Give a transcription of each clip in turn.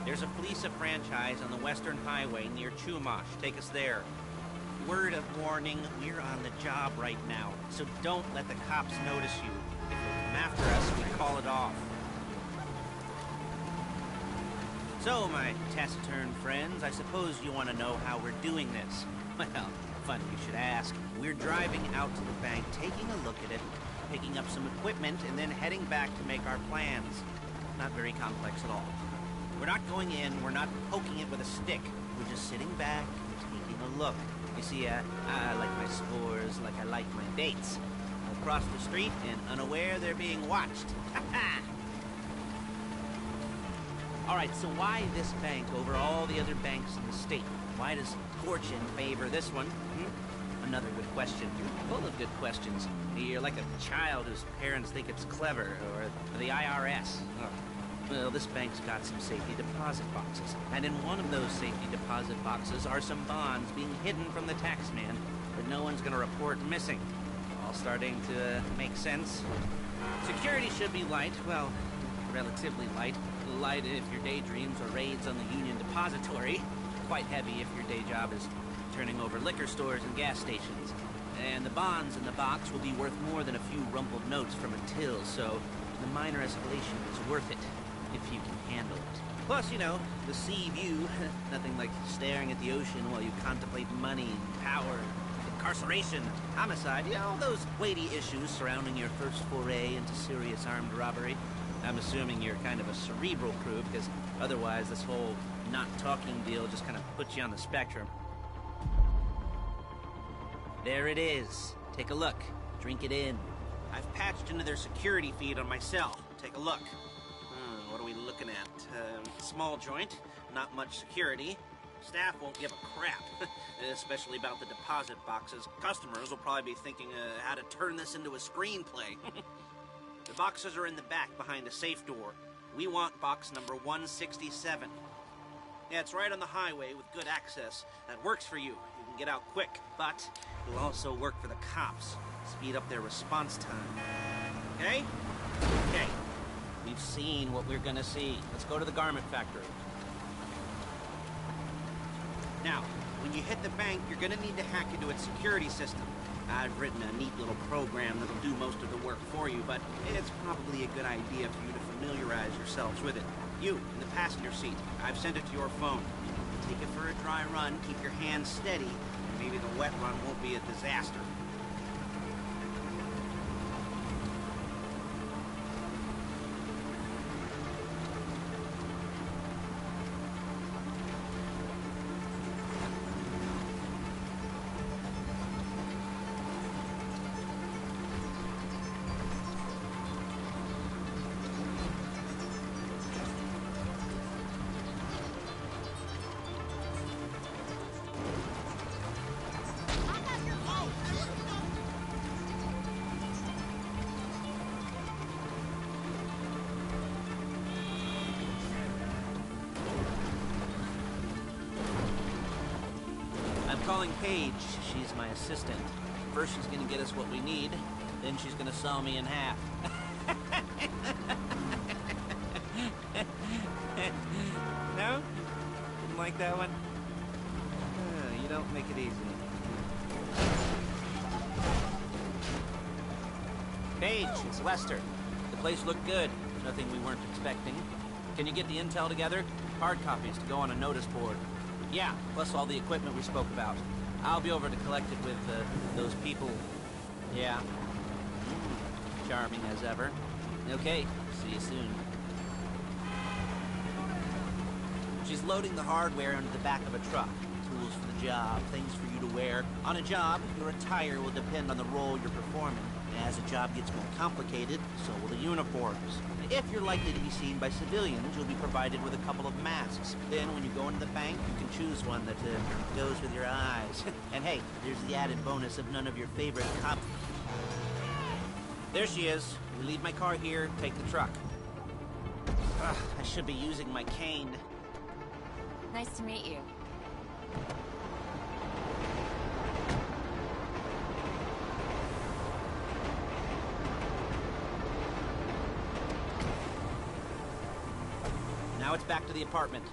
There's a Fleeca franchise on the Western Highway near Chumash. Take us there. Word of warning, we're on the job right now, so don't let the cops notice you. If they come after us, we call it off. So, my taciturn friends, I suppose you want to know how we're doing this. Well, funny you should ask. We're driving out to the bank, taking a look at it, picking up some equipment, and then heading back to make our plans. Not very complex at all. We're not going in, we're not poking it with a stick. We're just sitting back and taking a look. You see, I like my scores like I like my dates. I'll cross the street and unaware they're being watched. Alright, so why this bank over all the other banks in the state? Why does fortune favor this one? Another good question. You're full of good questions. You're like a child whose parents think it's clever, or the IRS. Oh. Well, this bank's got some safety deposit boxes, and in one of those safety deposit boxes are some bonds being hidden from the tax man that no one's gonna report missing. All starting to make sense. Security should be light, well, relatively light. Light if your daydreams are raids on the Union Depository. Quite heavy if your day job is turning over liquor stores and gas stations. And the bonds in the box will be worth more than a few rumpled notes from a till, so the minor escalation is worth it, if you can handle it. Plus, you know, the sea view, nothing like staring at the ocean while you contemplate money and power, incarceration, homicide, you know, all those weighty issues surrounding your first foray into serious armed robbery. I'm assuming you're kind of a cerebral crew, because otherwise this whole not talking deal just kind of puts you on the spectrum. There it is. Take a look. Drink it in. I've patched into their security feed on my cell. Take a look. What are we looking at? Small joint, not much security. Staff won't give a crap, especially about the deposit boxes. Customers will probably be thinking how to turn this into a screenplay. The boxes are in the back behind a safe door. We want box number 167. Yeah, it's right on the highway with good access. That works for you. You can get out quick, but it'll also work for the cops. Speed up their response time. Okay? Okay. We've seen what we're gonna see. Let's go to the garment factory. Now, when you hit the bank, you're gonna need to hack into its security system. I've written a neat little program that'll do most of the work for you, but it's probably a good idea for you to familiarize yourselves with it. You, in the passenger seat, I've sent it to your phone. Take it for a dry run, keep your hands steady, and maybe the wet run won't be a disaster. Calling Paige. She's my assistant. First she's gonna get us what we need, then she's gonna saw me in half. No? Didn't like that one? You don't make it easy. Paige, it's Lester. The place looked good. Nothing we weren't expecting. Can you get the intel together? Hard copies to go on a notice board. Yeah, plus all the equipment we spoke about. I'll be over to collect it with those people. Yeah. Charming as ever. Okay, see you soon. She's loading the hardware into the back of a truck. Tools for the job, things for you to wear. On a job, your attire will depend on the role you're performing. As the job gets more complicated, so will the uniforms. If you're likely to be seen by civilians, you'll be provided with a couple of masks. Then, when you go into the bank, you can choose one that goes with your eyes. And hey, there's the added bonus of none of your favorite cops. There she is. We leave my car here, take the truck. Ugh, I should be using my cane. Nice to meet you. Now Now it's back to the apartment.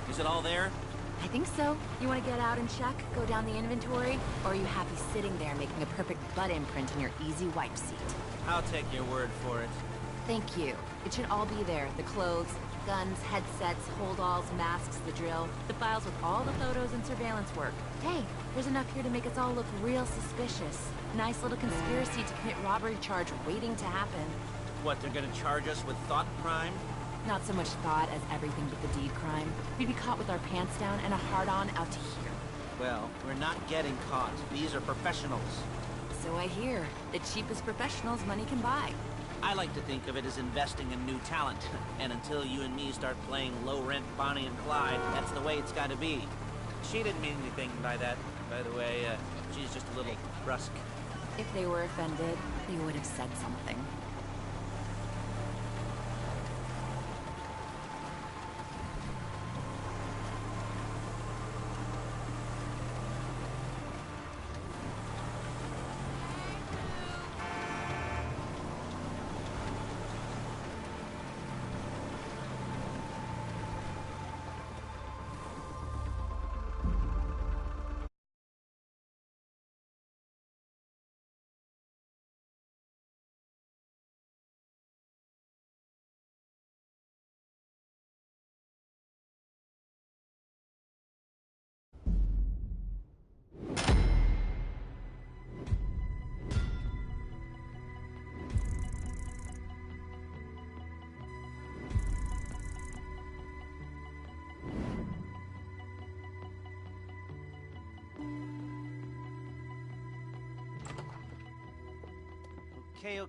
Is it all there? I think so. You want to get out and check? Go down the inventory? Or are you happy sitting there making a perfect butt imprint in your easy wipe seat? I'll take your word for it. Thank you. It should all be there. The clothes, guns, headsets, hold-alls, masks, the drill. The files with all the photos and surveillance work. Hey, there's enough here to make us all look real suspicious. Nice little conspiracy to commit robbery charge waiting to happen. What, they're gonna charge us with thought crime? Not so much thought as everything but the deed crime. We'd be caught with our pants down and a hard-on out to here. Well, we're not getting caught. These are professionals. So I hear. The cheapest professionals money can buy. I like to think of it as investing in new talent. And until you and me start playing low-rent Bonnie and Clyde, that's the way it's gotta be. She didn't mean anything by that, by the way. She's just a little brusque. If they were offended, they would have said something.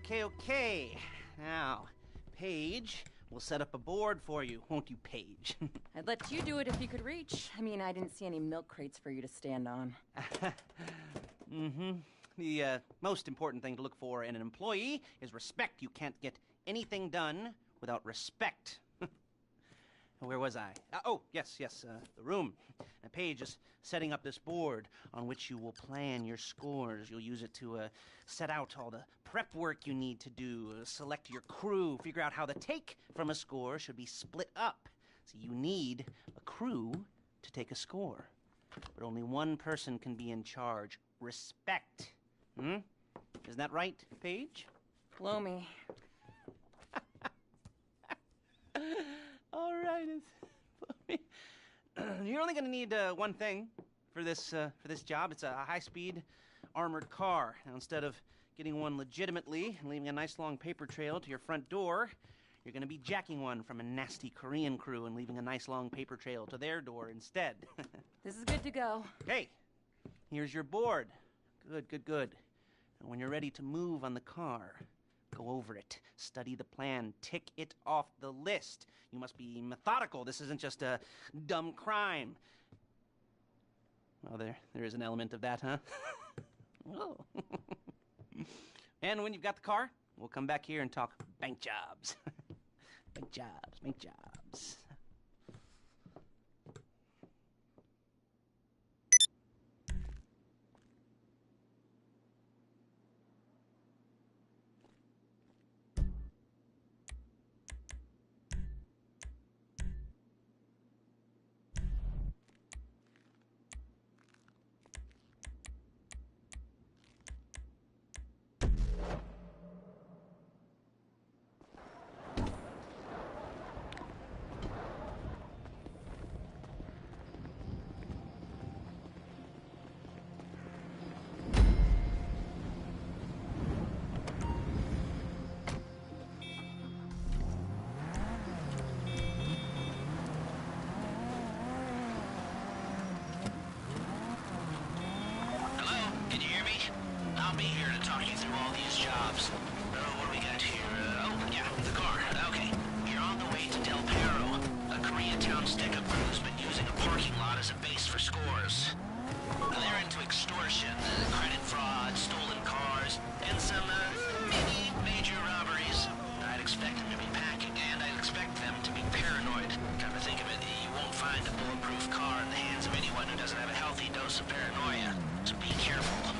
Okay. Now, Paige, we'll set up a board for you, won't you, Paige? I'd let you do it if you could reach. I mean, I didn't see any milk crates for you to stand on. The most important thing to look for in an employee is respect. You can't get anything done without respect. Where was I? Yes, the room. Paige is setting up this board on which you will plan your scores. You'll use it to set out all the prep work you need to do, select your crew, figure out how the take from a score should be split up. So you need a crew to take a score. But only one person can be in charge. Respect. Isn't that right, Paige? Blow me. All right. You're only going to need one thing for this job. It's a high-speed armored car. Now, instead of getting one legitimately and leaving a nice long paper trail to your front door, you're going to be jacking one from a nasty Korean crew and leaving a nice long paper trail to their door instead. This is good to go. Okay, here's your board. Good. And when you're ready to move on the car, go over it, study the plan, tick it off the list. You must be methodical. This isn't just a dumb crime. Well, there is an element of that, huh? Oh. And when you've got the car, we'll come back here and talk bank jobs. Bank jobs. I'll be here to talk you through all these jobs. What do we got here? The car. Okay. You're on the way to Del Perro. A Koreatown stick-up crew's been using a parking lot as a base for scores. They're into extortion, credit fraud, stolen cars, and some, major robberies. I'd expect them to be packing, and I'd expect them to be paranoid. Come to think of it, you won't find a bulletproof car in the hands of anyone who doesn't have a healthy dose of paranoia, so be careful.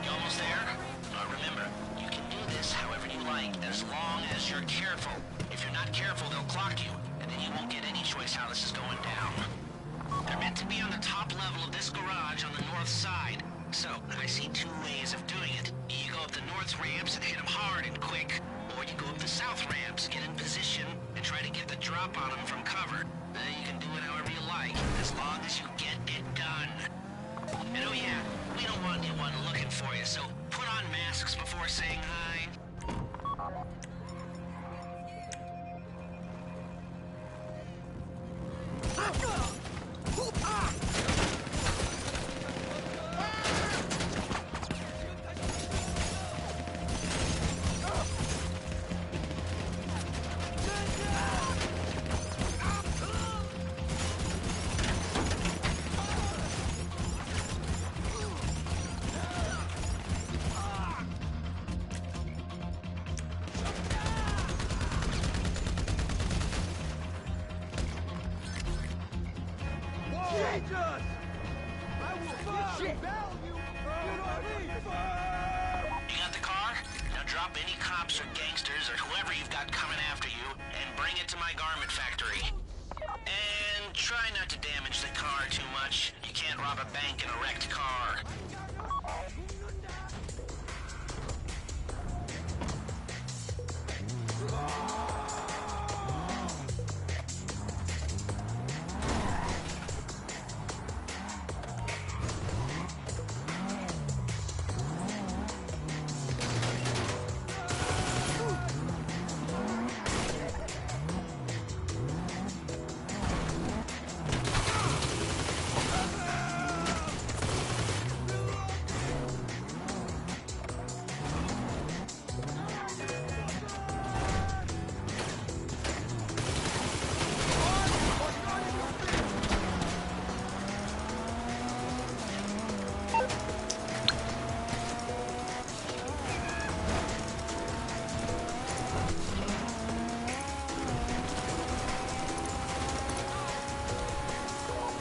You almost there? Remember, you can do this however you like, as long as you're careful. If you're not careful, they'll clock you, and then you won't get any choice how this is going down. They're meant to be on the top level of this garage on the north side. So, I see two ways of doing it. You go up the north ramps and hit them hard and quick, or you go up the south ramps, get in position, and try to get the drop on them from cover. You can do it however you like, as long as you get it done. And oh yeah, we don't want anyone looking for you, so put on masks before saying hi. You got the car? Now drop any cops or gangsters or whoever you've got coming after you and bring it to my garment factory. And try not to damage the car too much. You can't rob a bank in a wrecked car.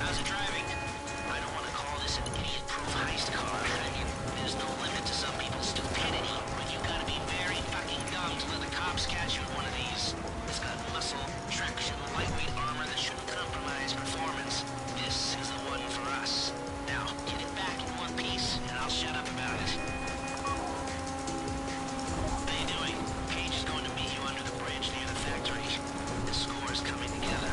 How's it driving? I don't want to call this an idiot-proof heist car. I mean, there's no limit to some people's stupidity, but you've got to be very fucking dumb to let the cops catch you in one of these. It's got muscle, traction, lightweight armor that shouldn't compromise performance. This is the one for us. Now, get it back in one piece, and I'll shut up about it. How you doing? Paige is going to meet you under the bridge near the factory. The score's coming together.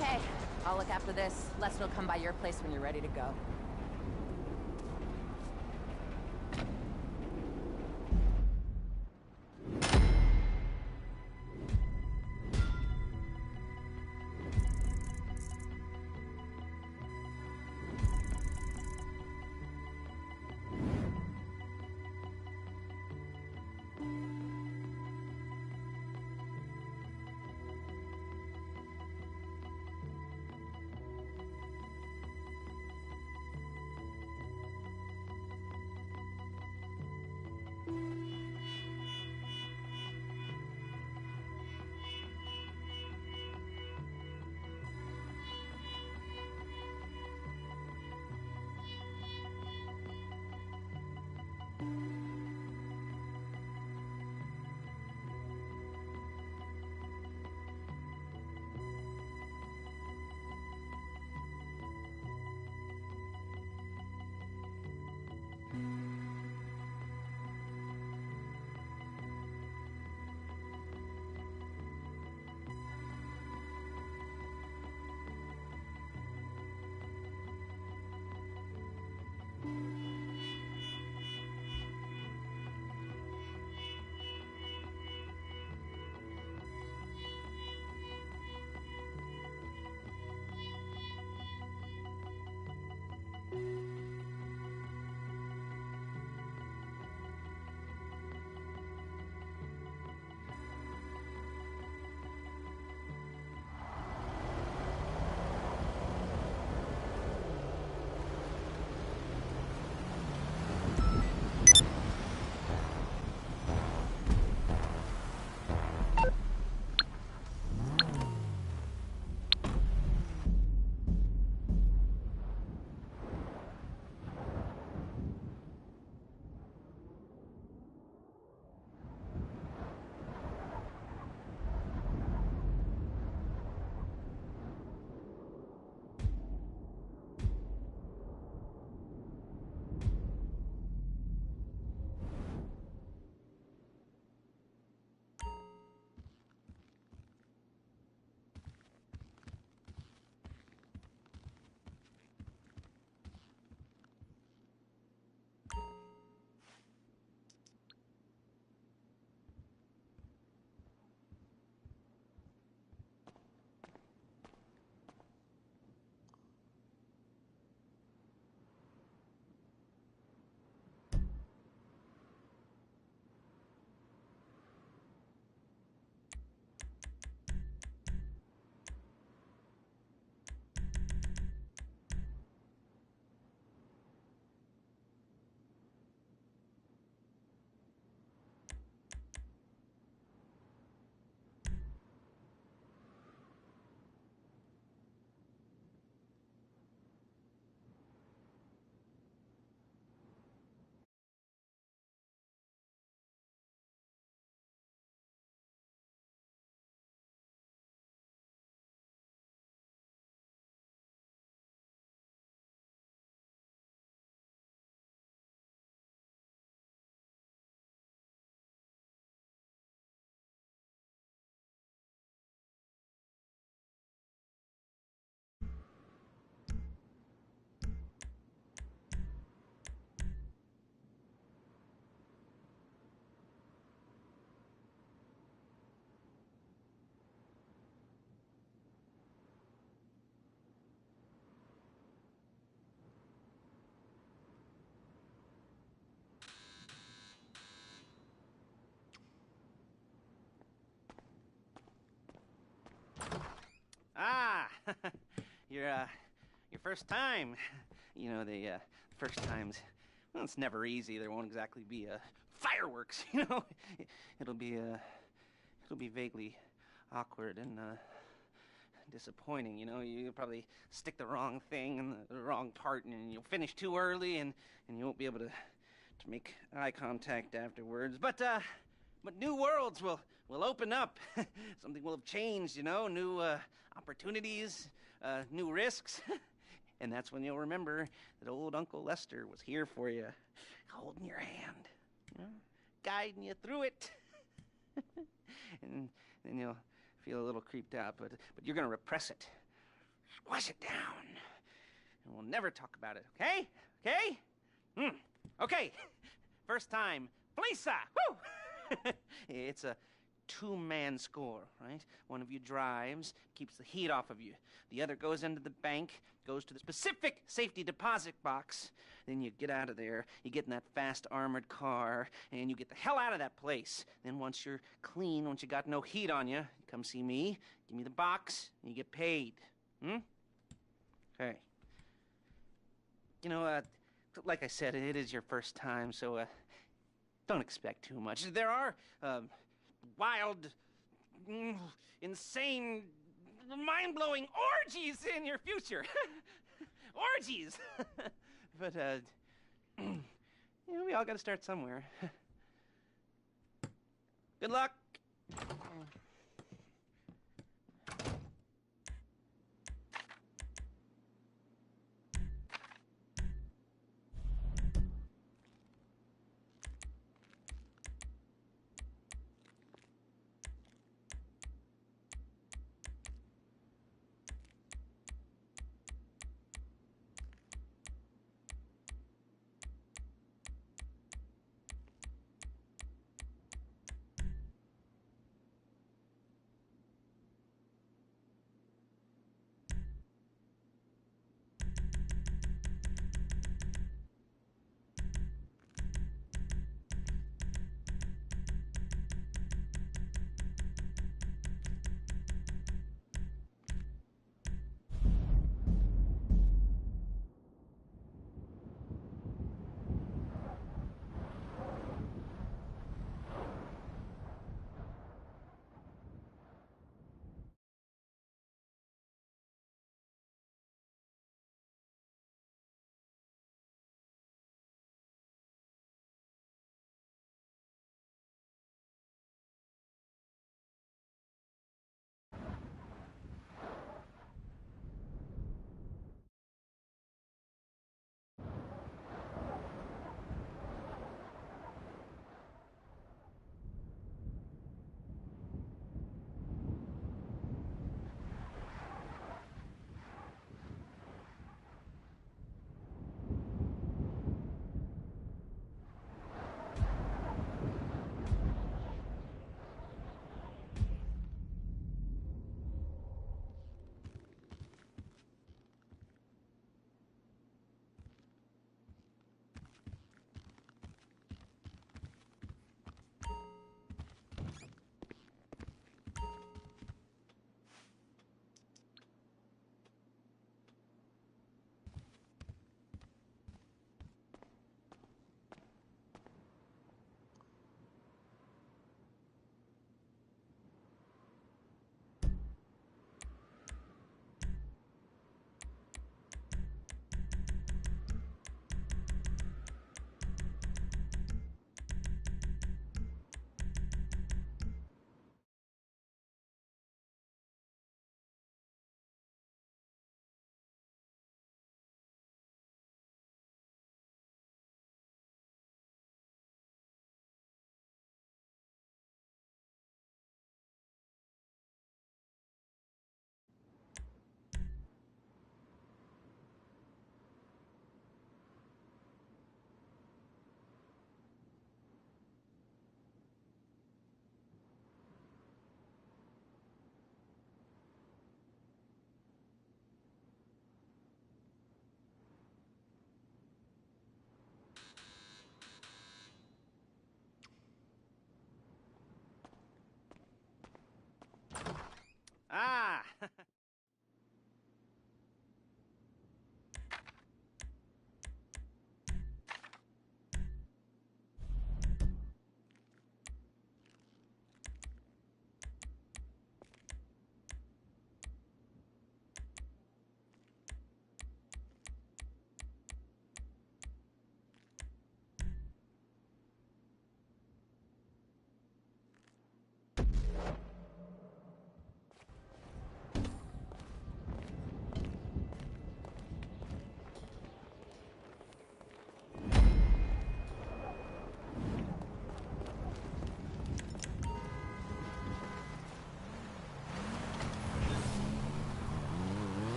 Okay, I'll look after this. Lester will come by your place when you're ready to go. Your first time. You know, the first times, well, it's never easy. There won't exactly be fireworks, you know. It'll be vaguely awkward and disappointing, you know. You'll probably stick the wrong thing in the wrong part, and you'll finish too early, and you won't be able to make eye contact afterwards. But new worlds will open up. Something will have changed, you know. New opportunities, new risks. And that's when you'll remember that old Uncle Lester was here for you, holding your hand, you know, guiding you through it. And then you'll feel a little creeped out, but you're gonna repress it. Squash it down. And we'll never talk about it, okay? Okay? Okay. First time. Fleeca! Woo! It's a two-man score, right? One of you drives, keeps the heat off of you. The other goes into the bank, goes to the specific safety deposit box. Then you get out of there, you get in that fast armored car, and you get the hell out of that place. Then once you're clean, once you got no heat on you, come see me, give me the box, and you get paid. Okay. You know, like I said, it is your first time, so don't expect too much. There are wild, insane, mind-blowing orgies in your future. Orgies! But, you know, we all gotta start somewhere. Good luck!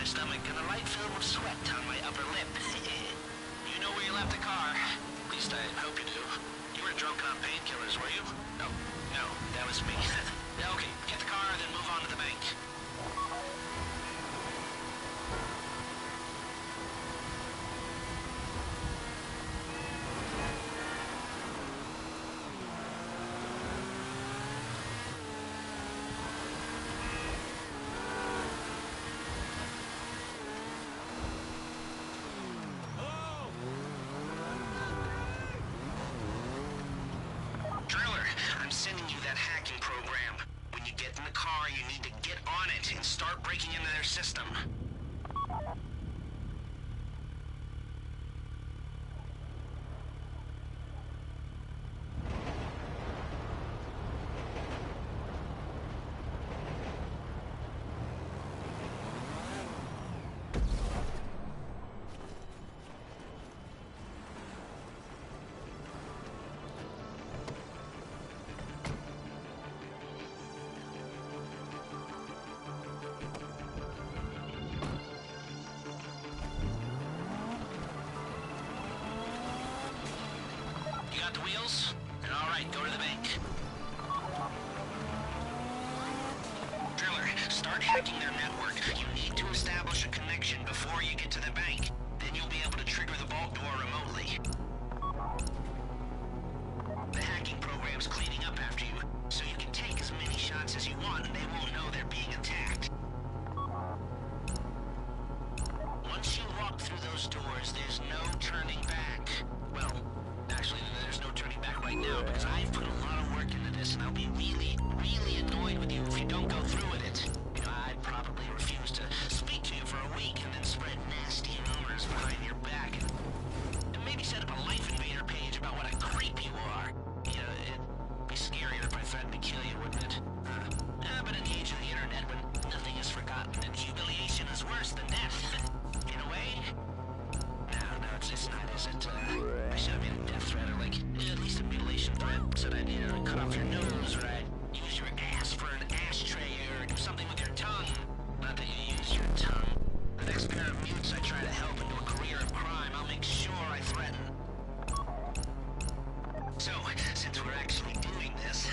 my stomach and a light film of sweat on my upper lip. You know where you left the car? At least I hope you do. You weren't drunk on painkillers, were you? No. No, that was me. Okay, get the car, then move on to the bank. Driller, I'm sending you that hacking program. When you get in the car, you need to get on it and start breaking into their system. You got the wheels? Then all right, go to the bank. Driller, start hacking their network. You need to establish a connection before you get to the bank. Then you'll be able to trigger the vault door remotely. The hacking program's cleaning up after you, so you can take as many shots as you want and they won't know they're being attacked. Once you walk through those doors, there's no turning back. Well, actually, there's no turning back right now because I've put a lot of work into this and I'll be really, really annoyed with you if you don't go through with it. You know, I'd probably refuse to speak to you for a week and then spread nasty rumors behind your back and maybe set up a Life Invader page about what a creep you are. You know, it'd be scarier if I threatened to kill you, wouldn't it? But in the age of the internet, when nothing is forgotten and humiliation is worse than death, in a way, no, it's not, is it? I should have made a death threat, or like, at least a mutilation threat. Said I'd, cut off your nose, or I'd use your ass for an ashtray, or do something with your tongue. Not that you use your tongue. The next pair of mutes I try to help into a career of crime, I'll make sure I threaten. So, since we're actually doing this,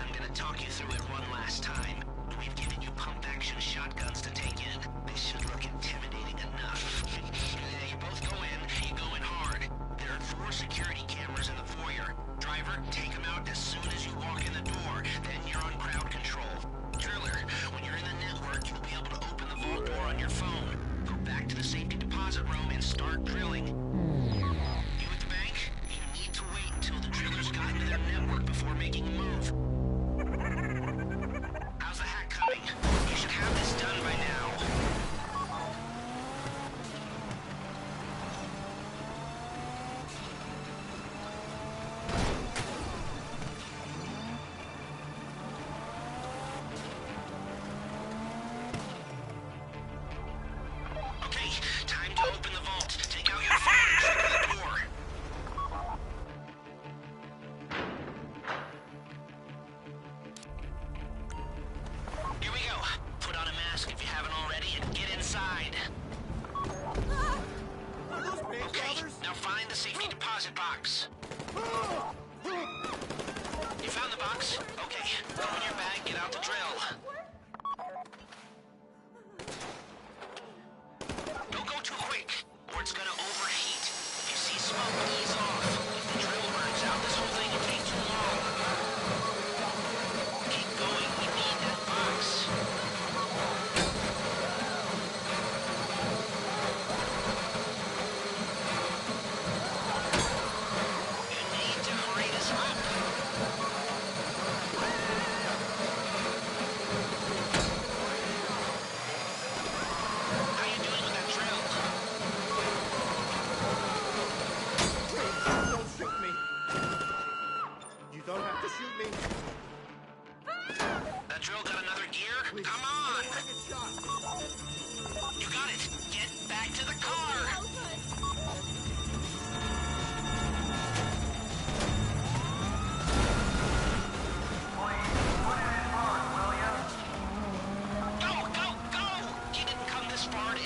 I'm gonna talk you through it one last time. We've given you pump-action shotguns to take in. They should look intimidating enough. You both go in, you go in hard. There are 4 security cameras in the foyer. Driver, take them out as soon as you walk in the door. Then you're on crowd control. Driller, when you're in the network, you'll be able to open the vault door on your phone. Go back to the safety deposit room and start drilling. You at the bank? You need to wait until the drillers got into their network before making a move. How's the hack coming? You should have this done by now. Okay, time to open the vault. Take out your phone and trigger the door. Here we go. Put on a mask if you haven't already and get inside. Okay, now find the safety deposit box. You found the box? Okay, open your bag, get out the drill. Don't go too quick, or it's gonna overheat. If you see smoke, ease off. If the drill burns out, this whole thing will take too long. Keep going, we need that box. You need to hurry this up. How you doing with that drill? Please, don't shoot me. You don't have to shoot me. That drill got another gear? Please. Come I on! don't want to get shot. You got it! Get back to the car! Go, go, go! He didn't come this far to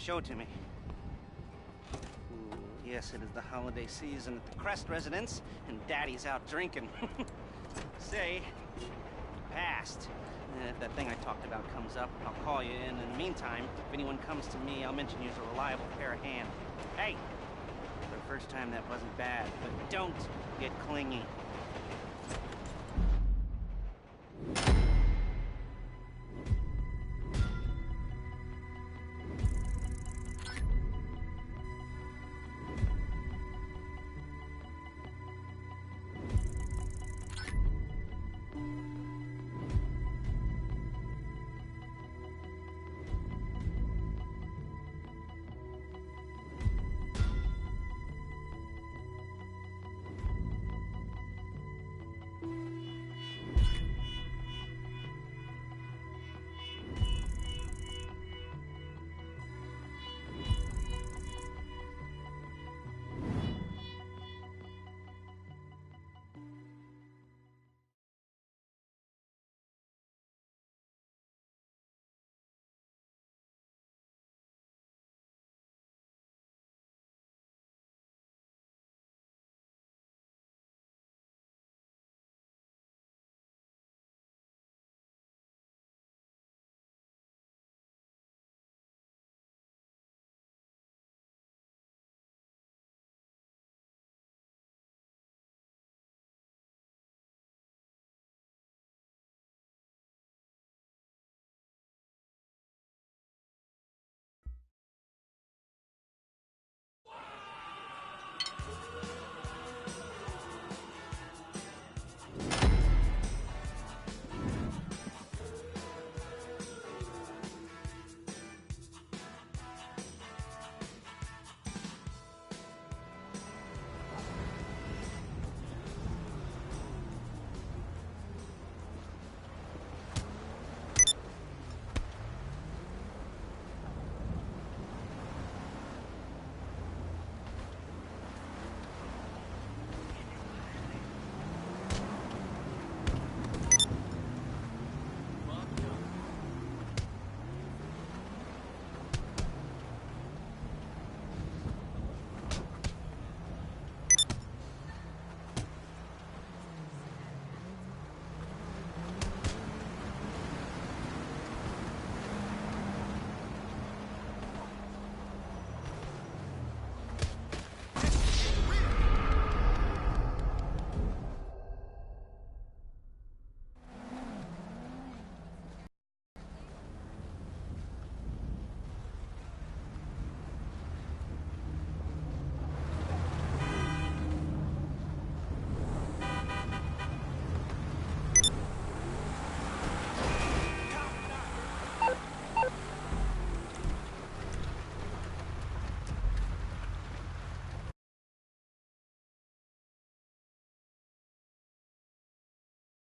show it to me. Ooh, yes, it is the holiday season at the Crest residence, and Daddy's out drinking. Say, passed. And if that thing I talked about comes up, I'll call you in. In the meantime, if anyone comes to me, I'll mention you as a reliable pair of hands. Hey, for the first time that wasn't bad, but don't get clingy.